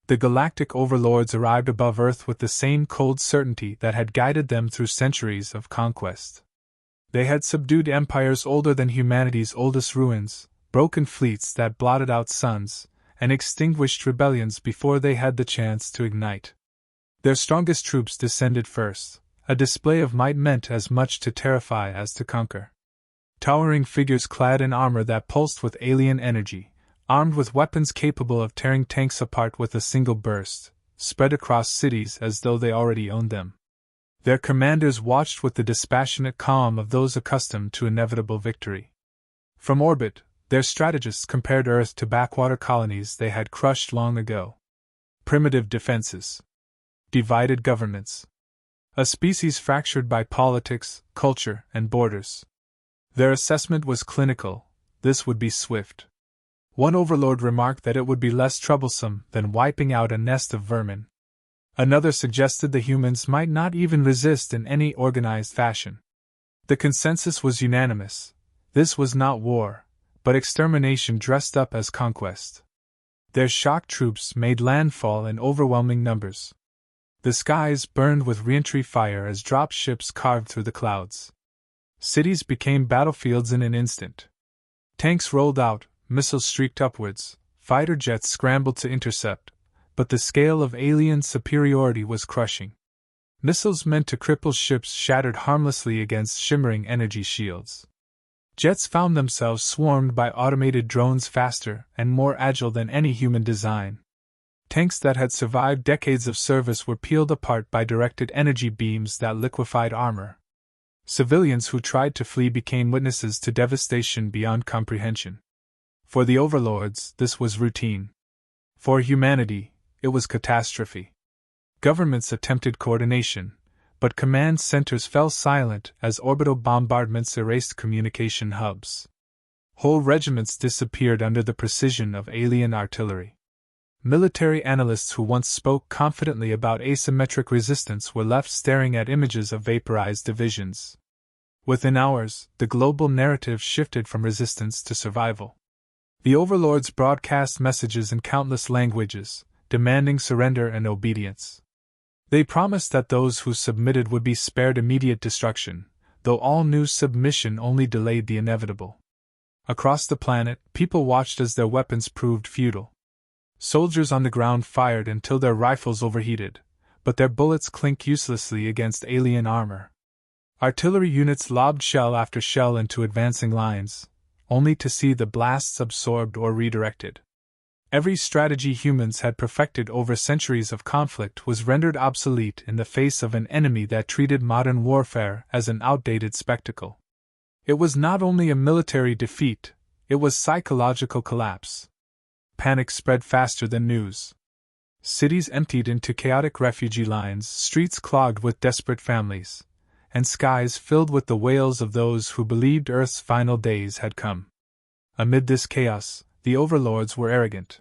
The Galactic Overlords arrived above Earth with the same cold certainty that had guided them through centuries of conquest. They had subdued empires older than humanity's oldest ruins, broken fleets that blotted out suns, and extinguished rebellions before they had the chance to ignite. Their strongest troops descended first, a display of might meant as much to terrify as to conquer. Towering figures clad in armor that pulsed with alien energy, armed with weapons capable of tearing tanks apart with a single burst, spread across cities as though they already owned them. Their commanders watched with the dispassionate calm of those accustomed to inevitable victory. From orbit, their strategists compared Earth to backwater colonies they had crushed long ago. Primitive defenses. Divided governments. A species fractured by politics, culture, and borders. Their assessment was clinical: this would be swift. One overlord remarked that it would be less troublesome than wiping out a nest of vermin. Another suggested the humans might not even resist in any organized fashion. The consensus was unanimous: this was not war, but extermination dressed up as conquest. Their shock troops made landfall in overwhelming numbers. The skies burned with reentry fire as drop ships carved through the clouds. Cities became battlefields in an instant. Tanks rolled out, missiles streaked upwards, fighter jets scrambled to intercept, but the scale of alien superiority was crushing. Missiles meant to cripple ships shattered harmlessly against shimmering energy shields. Jets found themselves swarmed by automated drones faster and more agile than any human design. Tanks that had survived decades of service were peeled apart by directed energy beams that liquefied armor. Civilians who tried to flee became witnesses to devastation beyond comprehension. For the overlords, this was routine. For humanity, it was catastrophe. Governments attempted coordination, but command centers fell silent as orbital bombardments erased communication hubs. Whole regiments disappeared under the precision of alien artillery. Military analysts who once spoke confidently about asymmetric resistance were left staring at images of vaporized divisions. Within hours, the global narrative shifted from resistance to survival. The overlords broadcast messages in countless languages, demanding surrender and obedience. They promised that those who submitted would be spared immediate destruction, though all knew submission only delayed the inevitable. Across the planet, people watched as their weapons proved futile. Soldiers on the ground fired until their rifles overheated, but their bullets clinked uselessly against alien armor. Artillery units lobbed shell after shell into advancing lines, only to see the blasts absorbed or redirected. Every strategy humans had perfected over centuries of conflict was rendered obsolete in the face of an enemy that treated modern warfare as an outdated spectacle. It was not only a military defeat, it was psychological collapse. Panic spread faster than news. Cities emptied into chaotic refugee lines, streets clogged with desperate families, and skies filled with the wails of those who believed Earth's final days had come. Amid this chaos, the overlords were arrogant.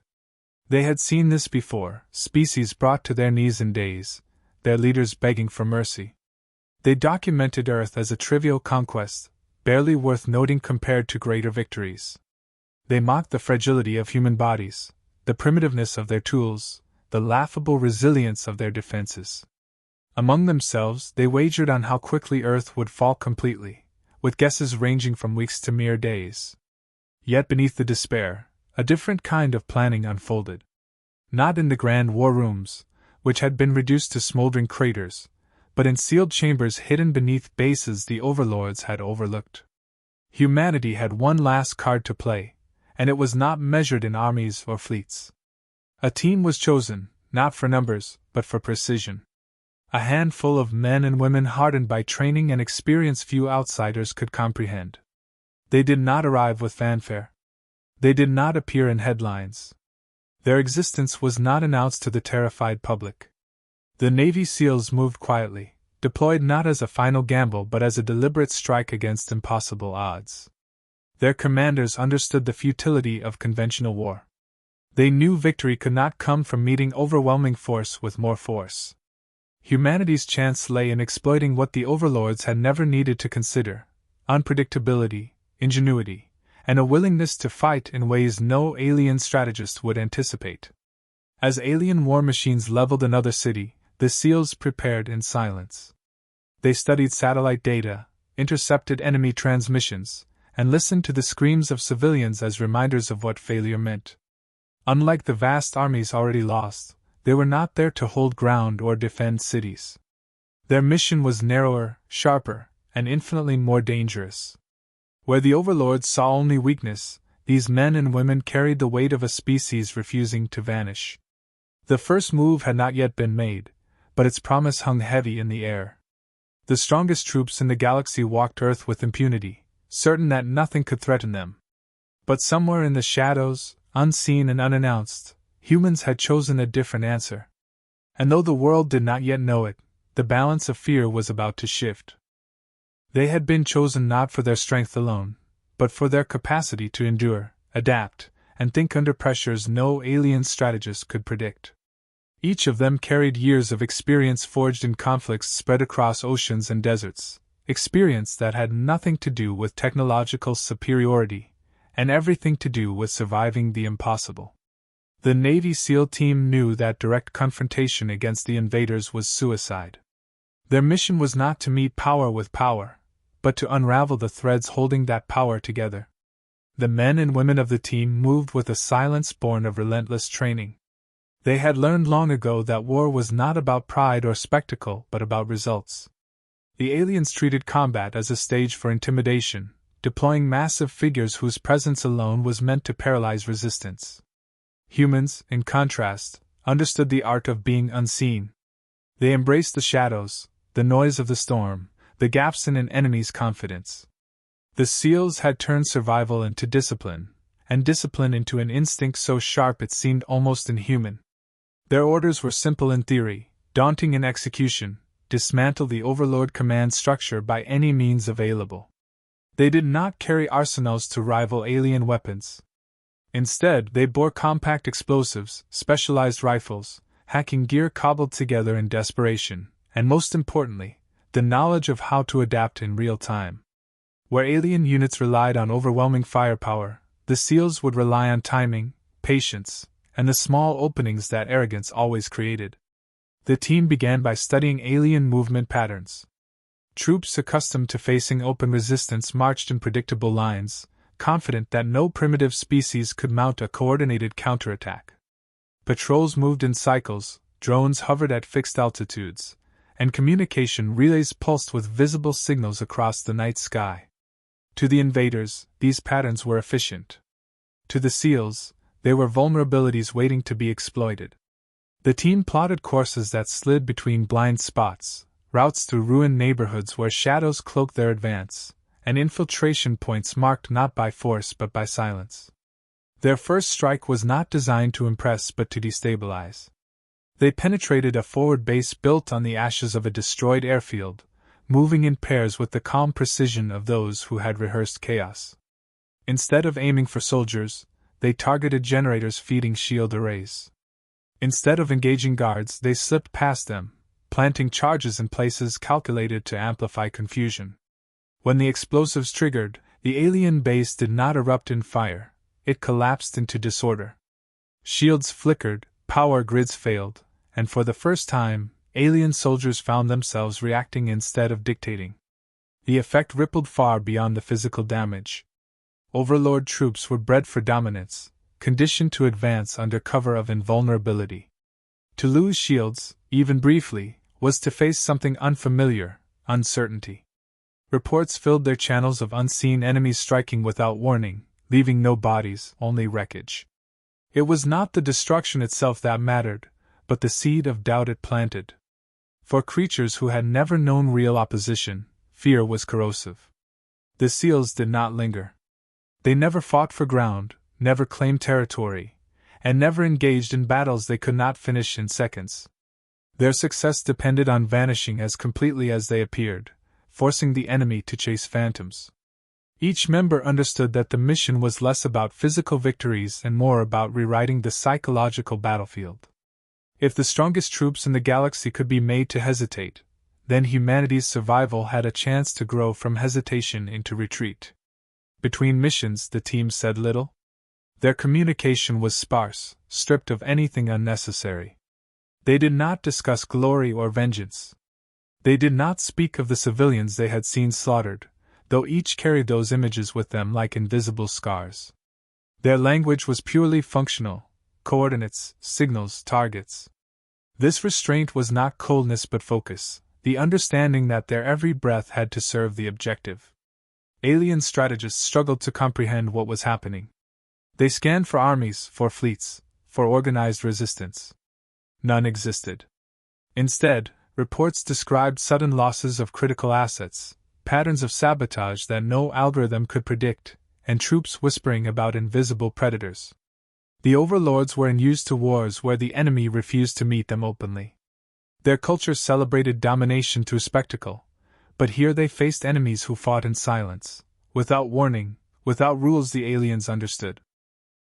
They had seen this before, species brought to their knees in days, their leaders begging for mercy. They documented Earth as a trivial conquest, barely worth noting compared to greater victories. They mocked the fragility of human bodies, the primitiveness of their tools, the laughable resilience of their defenses. Among themselves, they wagered on how quickly Earth would fall completely, with guesses ranging from weeks to mere days. Yet beneath the despair, a different kind of planning unfolded. Not in the grand war rooms, which had been reduced to smoldering craters, but in sealed chambers hidden beneath bases the overlords had overlooked. Humanity had one last card to play, and it was not measured in armies or fleets. A team was chosen, not for numbers, but for precision. A handful of men and women hardened by training and experience few outsiders could comprehend. They did not arrive with fanfare. They did not appear in headlines. Their existence was not announced to the terrified public. The Navy SEALs moved quietly, deployed not as a final gamble but as a deliberate strike against impossible odds. Their commanders understood the futility of conventional war. They knew victory could not come from meeting overwhelming force with more force. Humanity's chance lay in exploiting what the overlords had never needed to consider: unpredictability, ingenuity, and a willingness to fight in ways no alien strategist would anticipate. As alien war machines leveled another city, the SEALs prepared in silence. They studied satellite data, intercepted enemy transmissions, and listened to the screams of civilians as reminders of what failure meant. Unlike the vast armies already lost, they were not there to hold ground or defend cities. Their mission was narrower, sharper, and infinitely more dangerous. Where the overlords saw only weakness, these men and women carried the weight of a species refusing to vanish. The first move had not yet been made, but its promise hung heavy in the air. The strongest troops in the galaxy walked Earth with impunity, certain that nothing could threaten them. But somewhere in the shadows, unseen and unannounced, humans had chosen a different answer. And though the world did not yet know it, the balance of fear was about to shift. They had been chosen not for their strength alone, but for their capacity to endure, adapt, and think under pressures no alien strategist could predict. Each of them carried years of experience forged in conflicts spread across oceans and deserts, experience that had nothing to do with technological superiority, and everything to do with surviving the impossible. The Navy SEAL team knew that direct confrontation against the invaders was suicide. Their mission was not to meet power with power, but to unravel the threads holding that power together. The men and women of the team moved with a silence born of relentless training. They had learned long ago that war was not about pride or spectacle but about results. The aliens treated combat as a stage for intimidation, deploying massive figures whose presence alone was meant to paralyze resistance. Humans, in contrast, understood the art of being unseen. They embraced the shadows, the noise of the storm, the gaps in an enemy's confidence. The SEALs had turned survival into discipline, and discipline into an instinct so sharp it seemed almost inhuman. Their orders were simple in theory, daunting in execution: dismantle the Overlord command structure by any means available. They did not carry arsenals to rival alien weapons. Instead, they bore compact explosives, specialized rifles, hacking gear cobbled together in desperation, and most importantly, the knowledge of how to adapt in real time. Where alien units relied on overwhelming firepower, the SEALs would rely on timing, patience, and the small openings that arrogance always created. The team began by studying alien movement patterns. Troops accustomed to facing open resistance marched in predictable lines, confident that no primitive species could mount a coordinated counterattack. Patrols moved in cycles, drones hovered at fixed altitudes, and communication relays pulsed with visible signals across the night sky. To the invaders, these patterns were efficient. To the SEALs, they were vulnerabilities waiting to be exploited. The team plotted courses that slid between blind spots, routes through ruined neighborhoods where shadows cloaked their advance, and infiltration points marked not by force but by silence. Their first strike was not designed to impress but to destabilize. They penetrated a forward base built on the ashes of a destroyed airfield, moving in pairs with the calm precision of those who had rehearsed chaos. Instead of aiming for soldiers, they targeted generators feeding shield arrays. Instead of engaging guards, they slipped past them, planting charges in places calculated to amplify confusion. When the explosives triggered, the alien base did not erupt in fire, it collapsed into disorder. Shields flickered, power grids failed, and for the first time, alien soldiers found themselves reacting instead of dictating. The effect rippled far beyond the physical damage. Overlord troops were bred for dominance, conditioned to advance under cover of invulnerability. To lose shields, even briefly, was to face something unfamiliar: uncertainty. Reports filled their channels of unseen enemies striking without warning, leaving no bodies, only wreckage. It was not the destruction itself that mattered, but the seed of doubt it planted. For creatures who had never known real opposition, fear was corrosive. The SEALs did not linger. They never fought for ground, never claimed territory, and never engaged in battles they could not finish in seconds. Their success depended on vanishing as completely as they appeared, forcing the enemy to chase phantoms. Each member understood that the mission was less about physical victories and more about rewriting the psychological battlefield. If the strongest troops in the galaxy could be made to hesitate, then humanity's survival had a chance to grow from hesitation into retreat. Between missions, the team said little. Their communication was sparse, stripped of anything unnecessary. They did not discuss glory or vengeance. They did not speak of the civilians they had seen slaughtered, though each carried those images with them like invisible scars. Their language was purely functional: coordinates, signals, targets. This restraint was not coldness but focus, the understanding that their every breath had to serve the objective. Alien strategists struggled to comprehend what was happening. They scanned for armies, for fleets, for organized resistance. None existed. Instead, reports described sudden losses of critical assets, patterns of sabotage that no algorithm could predict, and troops whispering about invisible predators. The overlords were unused to wars where the enemy refused to meet them openly. Their culture celebrated domination through spectacle, but here they faced enemies who fought in silence, without warning, without rules the aliens understood.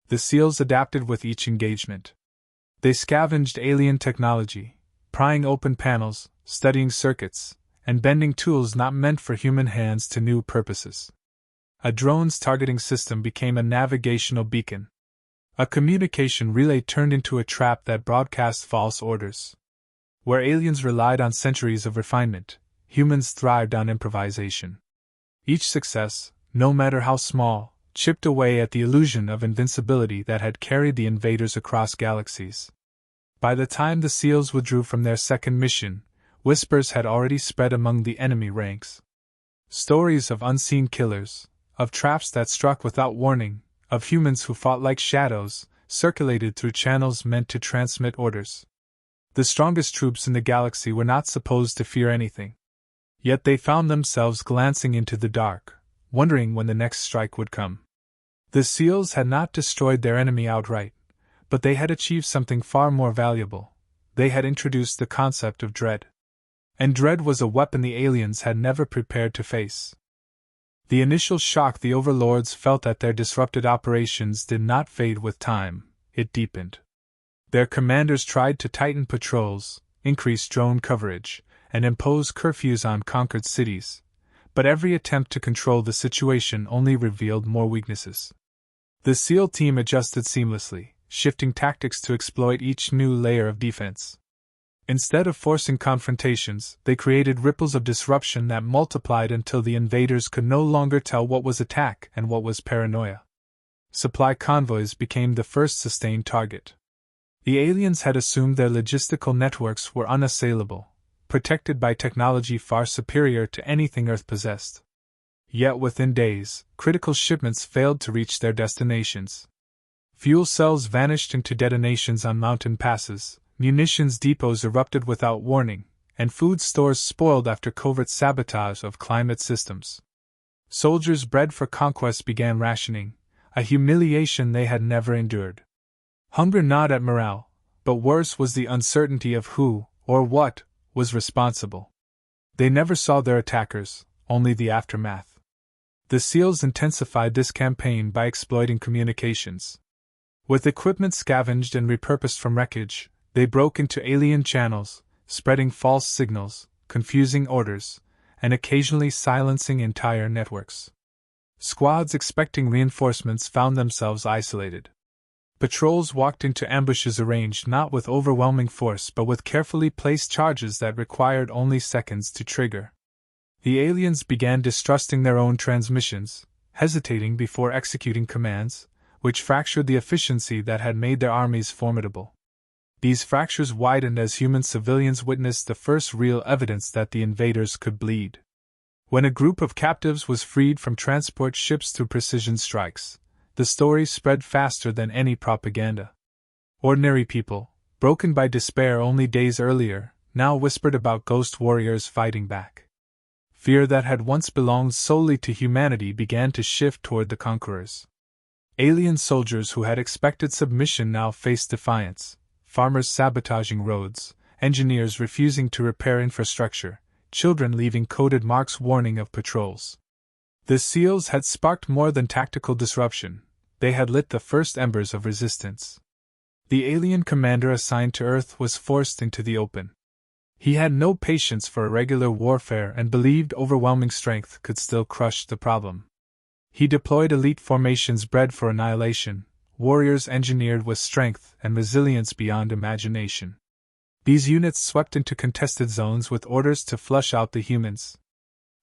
The SEALs adapted with each engagement. They scavenged alien technology, prying open panels, studying circuits, and bending tools not meant for human hands to new purposes. A drone's targeting system became a navigational beacon. A communication relay turned into a trap that broadcast false orders. Where aliens relied on centuries of refinement, humans thrived on improvisation. Each success, no matter how small, chipped away at the illusion of invincibility that had carried the invaders across galaxies. By the time the SEALs withdrew from their second mission, whispers had already spread among the enemy ranks. Stories of unseen killers, of traps that struck without warning, of humans who fought like shadows, circulated through channels meant to transmit orders. The strongest troops in the galaxy were not supposed to fear anything. Yet they found themselves glancing into the dark, wondering when the next strike would come. The SEALs had not destroyed their enemy outright, but they had achieved something far more valuable. They had introduced the concept of dread. And dread was a weapon the aliens had never prepared to face. The initial shock the overlords felt at their disrupted operations did not fade with time, it deepened. Their commanders tried to tighten patrols, increase drone coverage, and impose curfews on conquered cities, but every attempt to control the situation only revealed more weaknesses. The SEAL team adjusted seamlessly, shifting tactics to exploit each new layer of defense. Instead of forcing confrontations, they created ripples of disruption that multiplied until the invaders could no longer tell what was attack and what was paranoia. Supply convoys became the first sustained target. The aliens had assumed their logistical networks were unassailable, protected by technology far superior to anything Earth possessed. Yet within days, critical shipments failed to reach their destinations. Fuel cells vanished into detonations on mountain passes, munitions depots erupted without warning, and food stores spoiled after covert sabotage of climate systems. Soldiers bred for conquest began rationing, a humiliation they had never endured. Hunger gnawed at morale, but worse was the uncertainty of who, or what, was responsible. They never saw their attackers, only the aftermath. The SEALs intensified this campaign by exploiting communications. With equipment scavenged and repurposed from wreckage, they broke into alien channels, spreading false signals, confusing orders, and occasionally silencing entire networks. Squads expecting reinforcements found themselves isolated. Patrols walked into ambushes arranged not with overwhelming force but with carefully placed charges that required only seconds to trigger. The aliens began distrusting their own transmissions, hesitating before executing commands, which fractured the efficiency that had made their armies formidable. These fractures widened as human civilians witnessed the first real evidence that the invaders could bleed. When a group of captives was freed from transport ships through precision strikes, the story spread faster than any propaganda. Ordinary people, broken by despair only days earlier, now whispered about ghost warriors fighting back. Fear that had once belonged solely to humanity began to shift toward the conquerors. Alien soldiers who had expected submission now faced defiance, farmers sabotaging roads, engineers refusing to repair infrastructure, children leaving coded marks warning of patrols. The SEALs had sparked more than tactical disruption, they had lit the first embers of resistance. The alien commander assigned to Earth was forced into the open. He had no patience for irregular warfare and believed overwhelming strength could still crush the problem. He deployed elite formations bred for annihilation, warriors engineered with strength and resilience beyond imagination. These units swept into contested zones with orders to flush out the humans.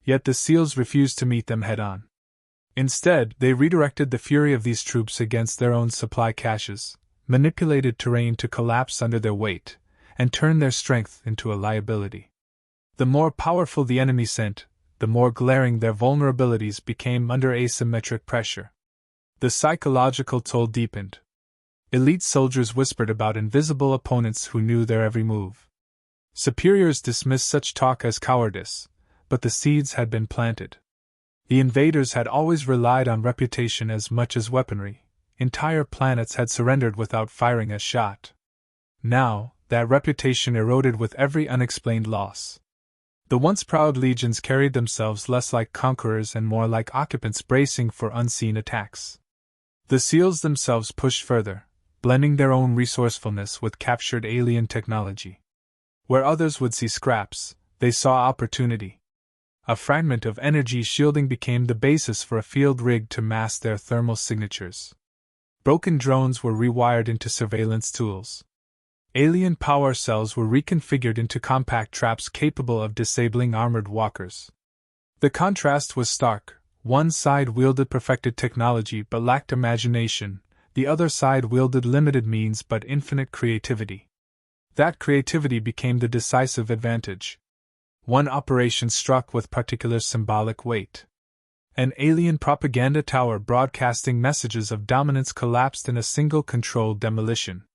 Yet the SEALs refused to meet them head-on. Instead, they redirected the fury of these troops against their own supply caches, manipulated terrain to collapse under their weight, and turned their strength into a liability. The more powerful the enemy sent, the more glaring their vulnerabilities became under asymmetric pressure. The psychological toll deepened. Elite soldiers whispered about invisible opponents who knew their every move. Superiors dismissed such talk as cowardice, but the seeds had been planted. The invaders had always relied on reputation as much as weaponry. Entire planets had surrendered without firing a shot. Now, that reputation eroded with every unexplained loss. The once proud legions carried themselves less like conquerors and more like occupants bracing for unseen attacks. The SEALs themselves pushed further, blending their own resourcefulness with captured alien technology. Where others would see scraps, they saw opportunity. A fragment of energy shielding became the basis for a field rig to mask their thermal signatures. Broken drones were rewired into surveillance tools. Alien power cells were reconfigured into compact traps capable of disabling armored walkers. The contrast was stark. One side wielded perfected technology but lacked imagination, the other side wielded limited means but infinite creativity. That creativity became the decisive advantage. One operation struck with particular symbolic weight. An alien propaganda tower broadcasting messages of dominance collapsed in a single controlled demolition.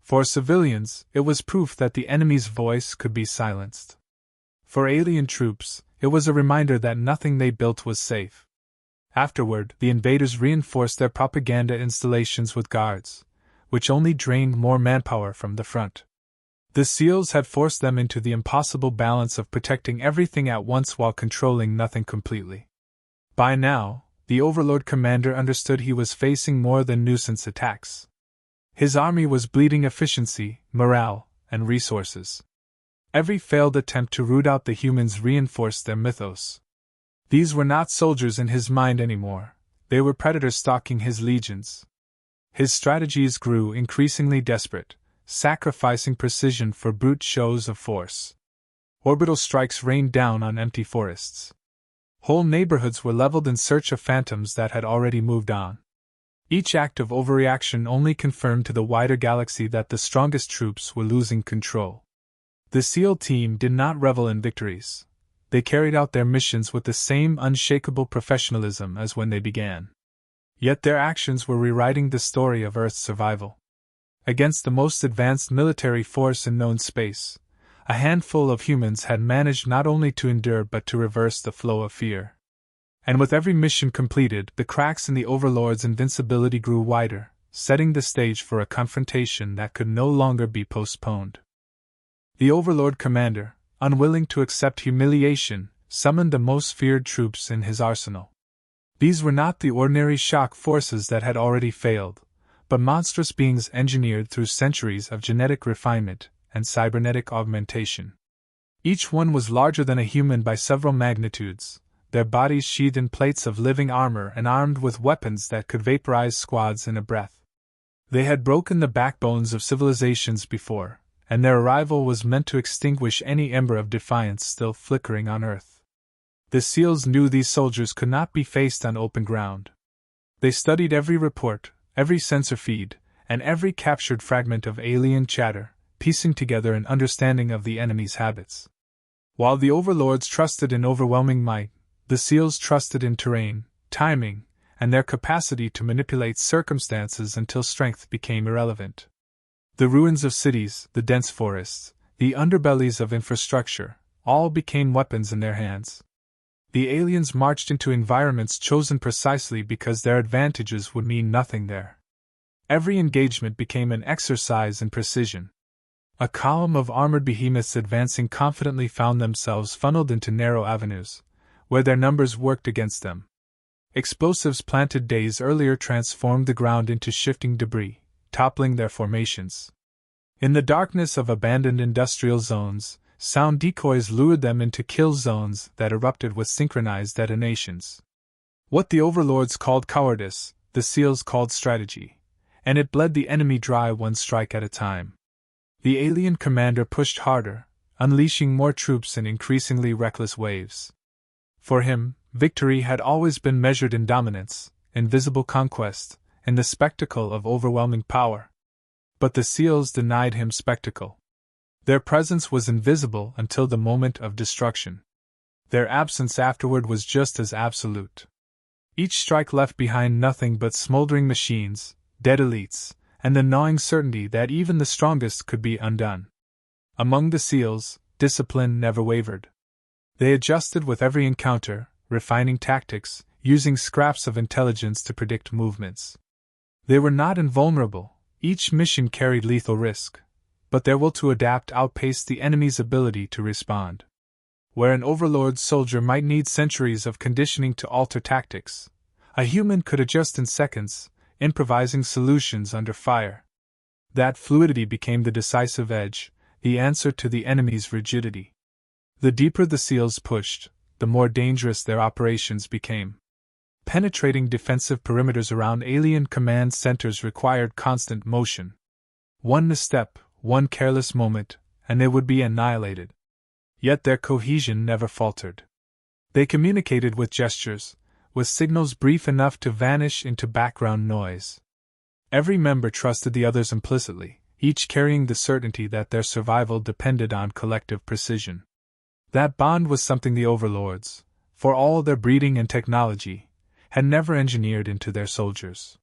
For civilians, it was proof that the enemy's voice could be silenced. For alien troops, it was a reminder that nothing they built was safe. Afterward, the invaders reinforced their propaganda installations with guards, which only drained more manpower from the front. The SEALs had forced them into the impossible balance of protecting everything at once while controlling nothing completely. By now, the Overlord commander understood he was facing more than nuisance attacks. His army was bleeding efficiency, morale, and resources. Every failed attempt to root out the humans reinforced their mythos. These were not soldiers in his mind anymore, they were predators stalking his legions. His strategies grew increasingly desperate, sacrificing precision for brute shows of force. Orbital strikes rained down on empty forests. Whole neighborhoods were leveled in search of phantoms that had already moved on. Each act of overreaction only confirmed to the wider galaxy that the strongest troops were losing control. The SEAL team did not revel in victories. They carried out their missions with the same unshakable professionalism as when they began. Yet their actions were rewriting the story of Earth's survival. Against the most advanced military force in known space, a handful of humans had managed not only to endure but to reverse the flow of fear. And with every mission completed, the cracks in the Overlord's invincibility grew wider, setting the stage for a confrontation that could no longer be postponed. The Overlord commander, unwilling to accept humiliation, summoned the most feared troops in his arsenal. These were not the ordinary shock forces that had already failed, but monstrous beings engineered through centuries of genetic refinement and cybernetic augmentation. Each one was larger than a human by several magnitudes, their bodies sheathed in plates of living armor and armed with weapons that could vaporize squads in a breath. They had broken the backbones of civilizations before, and their arrival was meant to extinguish any ember of defiance still flickering on Earth. The SEALs knew these soldiers could not be faced on open ground. They studied every report, every sensor feed, and every captured fragment of alien chatter, piecing together an understanding of the enemy's habits. While the Overlords trusted in overwhelming might, the SEALs trusted in terrain, timing, and their capacity to manipulate circumstances until strength became irrelevant. The ruins of cities, the dense forests, the underbellies of infrastructure, all became weapons in their hands. The aliens marched into environments chosen precisely because their advantages would mean nothing there. Every engagement became an exercise in precision. A column of armored behemoths advancing confidently found themselves funneled into narrow avenues, where their numbers worked against them. Explosives planted days earlier transformed the ground into shifting debris, toppling their formations. In the darkness of abandoned industrial zones, sound decoys lured them into kill zones that erupted with synchronized detonations. What the Overlords called cowardice, the SEALs called strategy, and it bled the enemy dry one strike at a time. The alien commander pushed harder, unleashing more troops in increasingly reckless waves. For him, victory had always been measured in dominance, in visible conquest, in the spectacle of overwhelming power. But the SEALs denied him spectacle. Their presence was invisible until the moment of destruction. Their absence afterward was just as absolute. Each strike left behind nothing but smoldering machines, dead elites, and the gnawing certainty that even the strongest could be undone. Among the SEALs, discipline never wavered. They adjusted with every encounter, refining tactics, using scraps of intelligence to predict movements. They were not invulnerable, each mission carried lethal risk, but their will to adapt outpaced the enemy's ability to respond. Where an overlord soldier might need centuries of conditioning to alter tactics, a human could adjust in seconds, improvising solutions under fire. That fluidity became the decisive edge, the answer to the enemy's rigidity. The deeper the SEALs pushed, the more dangerous their operations became. Penetrating defensive perimeters around alien command centers required constant motion. One misstep, one careless moment, and they would be annihilated. Yet their cohesion never faltered. They communicated with gestures, with signals brief enough to vanish into background noise. Every member trusted the others implicitly, each carrying the certainty that their survival depended on collective precision. That bond was something the overlords, for all their breeding and technology, had never engineered into their soldiers.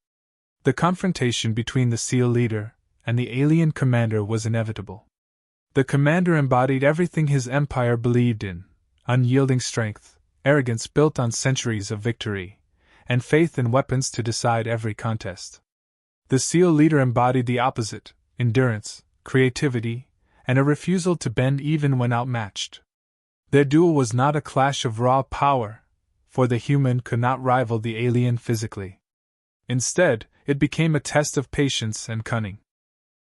The confrontation between the SEAL leader and the alien commander was inevitable. The commander embodied everything his empire believed in: unyielding strength, arrogance built on centuries of victory, and faith in weapons to decide every contest. The SEAL leader embodied the opposite: endurance, creativity, and a refusal to bend even when outmatched. Their duel was not a clash of raw power, for the human could not rival the alien physically. Instead, it became a test of patience and cunning.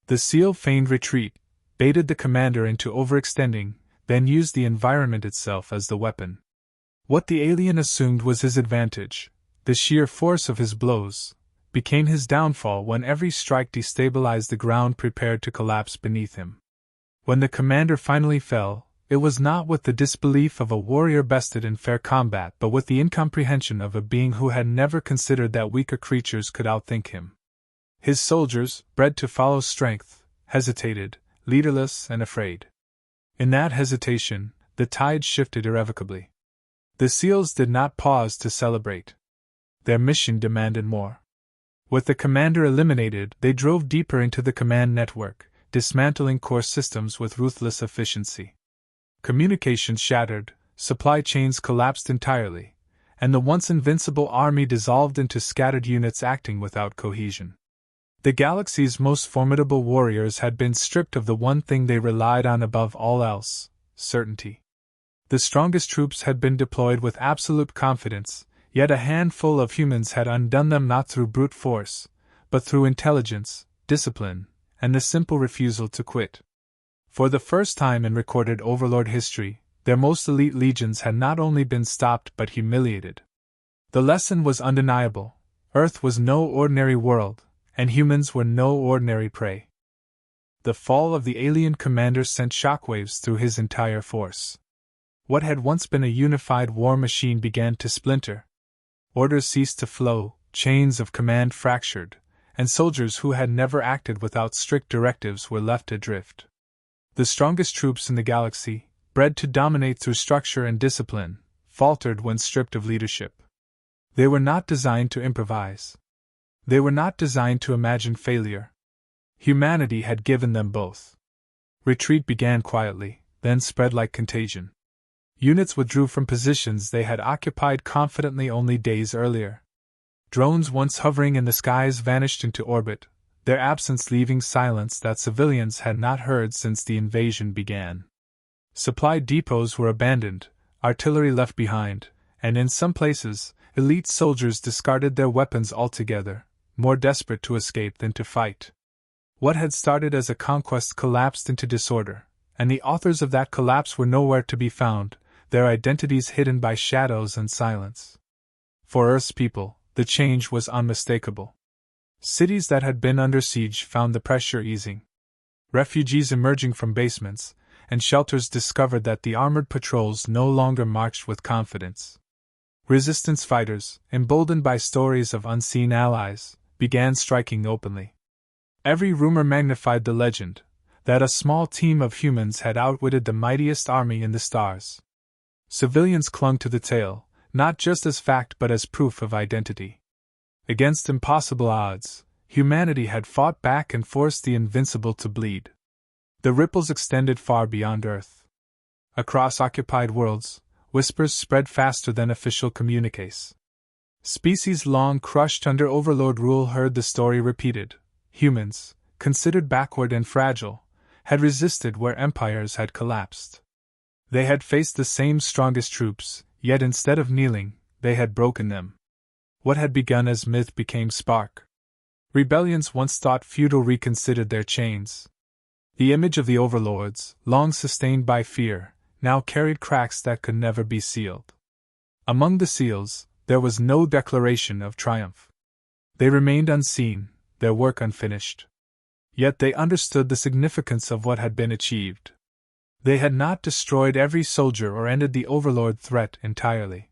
The SEAL feigned retreat, baited the commander into overextending, then used the environment itself as the weapon. What the alien assumed was his advantage, the sheer force of his blows, became his downfall when every strike destabilized the ground prepared to collapse beneath him. When the commander finally fell, it was not with the disbelief of a warrior bested in fair combat but with the incomprehension of a being who had never considered that weaker creatures could outthink him. His soldiers, bred to follow strength, hesitated, leaderless and afraid. In that hesitation, the tide shifted irrevocably. The SEALs did not pause to celebrate. Their mission demanded more. With the commander eliminated, they drove deeper into the command network, dismantling core systems with ruthless efficiency. Communications shattered, supply chains collapsed entirely, and the once invincible army dissolved into scattered units acting without cohesion. The galaxy's most formidable warriors had been stripped of the one thing they relied on above all else: certainty. The strongest troops had been deployed with absolute confidence, yet a handful of humans had undone them not through brute force, but through intelligence, discipline, and the simple refusal to quit. For the first time in recorded Overlord history, their most elite legions had not only been stopped but humiliated. The lesson was undeniable: Earth was no ordinary world, and humans were no ordinary prey. The fall of the alien commander sent shockwaves through his entire force. What had once been a unified war machine began to splinter. Orders ceased to flow, chains of command fractured, and soldiers who had never acted without strict directives were left adrift. The strongest troops in the galaxy, bred to dominate through structure and discipline, faltered when stripped of leadership. They were not designed to improvise. They were not designed to imagine failure. Humanity had given them both. Retreat began quietly, then spread like contagion. Units withdrew from positions they had occupied confidently only days earlier. Drones once hovering in the skies vanished into orbit, their absence leaving silence that civilians had not heard since the invasion began. Supply depots were abandoned, artillery left behind, and in some places, elite soldiers discarded their weapons altogether, more desperate to escape than to fight. What had started as a conquest collapsed into disorder, and the authors of that collapse were nowhere to be found, their identities hidden by shadows and silence. For Earth's people, the change was unmistakable. Cities that had been under siege found the pressure easing. Refugees emerging from basements and shelters discovered that the armored patrols no longer marched with confidence. Resistance fighters, emboldened by stories of unseen allies, began striking openly. Every rumor magnified the legend that a small team of humans had outwitted the mightiest army in the stars. Civilians clung to the tale, not just as fact but as proof of identity. Against impossible odds, humanity had fought back and forced the invincible to bleed. The ripples extended far beyond Earth. Across occupied worlds, whispers spread faster than official communiques. Species long crushed under overlord rule heard the story repeated. Humans, considered backward and fragile, had resisted where empires had collapsed. They had faced the same strongest troops, yet instead of kneeling, they had broken them. What had begun as myth became spark. Rebellions once thought futile reconsidered their chains. The image of the overlords, long sustained by fear, now carried cracks that could never be sealed. Among the seals, there was no declaration of triumph. They remained unseen, their work unfinished. Yet they understood the significance of what had been achieved. They had not destroyed every soldier or ended the overlord threat entirely.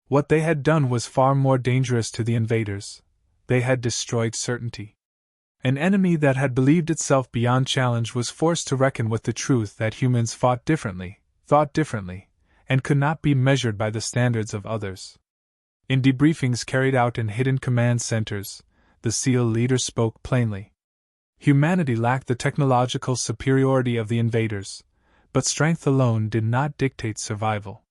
What they had done was far more dangerous to the invaders. They had destroyed certainty. An enemy that had believed itself beyond challenge was forced to reckon with the truth that humans fought differently, thought differently, and could not be measured by the standards of others. In debriefings carried out in hidden command centers, the SEAL leader spoke plainly. Humanity lacked the technological superiority of the invaders, but strength alone did not dictate survival.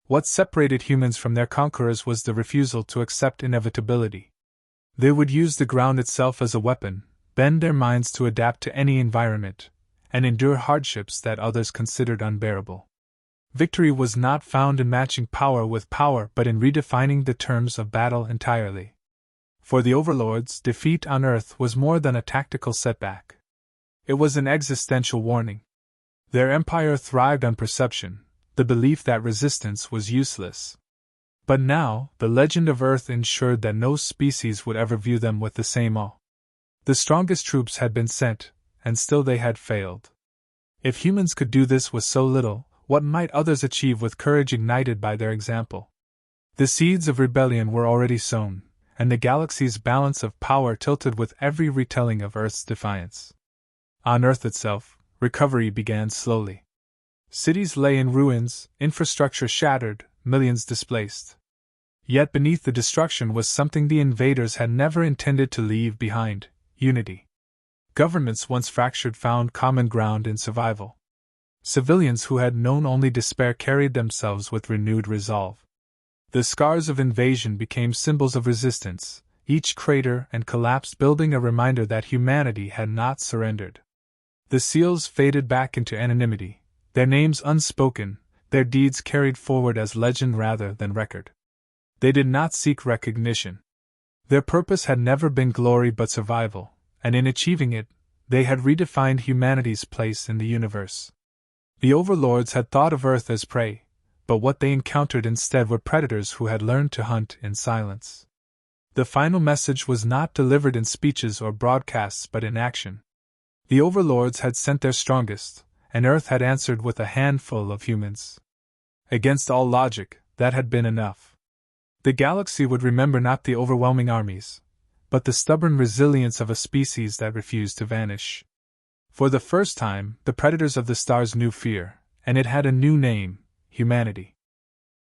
What separated humans from their conquerors was the refusal to accept inevitability. They would use the ground itself as a weapon, bend their minds to adapt to any environment, and endure hardships that others considered unbearable. Victory was not found in matching power with power but in redefining the terms of battle entirely. For the overlords, defeat on Earth was more than a tactical setback. It was an existential warning. Their empire thrived on perception, the belief that resistance was useless. But now, the legend of Earth ensured that no species would ever view them with the same awe. The strongest troops had been sent, and still they had failed. If humans could do this with so little, what might others achieve with courage ignited by their example? The seeds of rebellion were already sown, and the galaxy's balance of power tilted with every retelling of Earth's defiance. On Earth itself, recovery began slowly. Cities lay in ruins, infrastructure shattered, millions displaced. Yet beneath the destruction was something the invaders had never intended to leave behind: unity. Governments once fractured found common ground in survival. Civilians who had known only despair carried themselves with renewed resolve. The scars of invasion became symbols of resistance, each crater and collapse building a reminder that humanity had not surrendered. The SEALs faded back into anonymity, their names unspoken, their deeds carried forward as legend rather than record. They did not seek recognition. Their purpose had never been glory but survival, and in achieving it, they had redefined humanity's place in the universe. The overlords had thought of Earth as prey, but what they encountered instead were predators who had learned to hunt in silence. The final message was not delivered in speeches or broadcasts but in action. The overlords had sent their strongest, and Earth had answered with a handful of humans. Against all logic, that had been enough. The galaxy would remember not the overwhelming armies, but the stubborn resilience of a species that refused to vanish. For the first time, the predators of the stars knew fear, and it had a new name: humanity.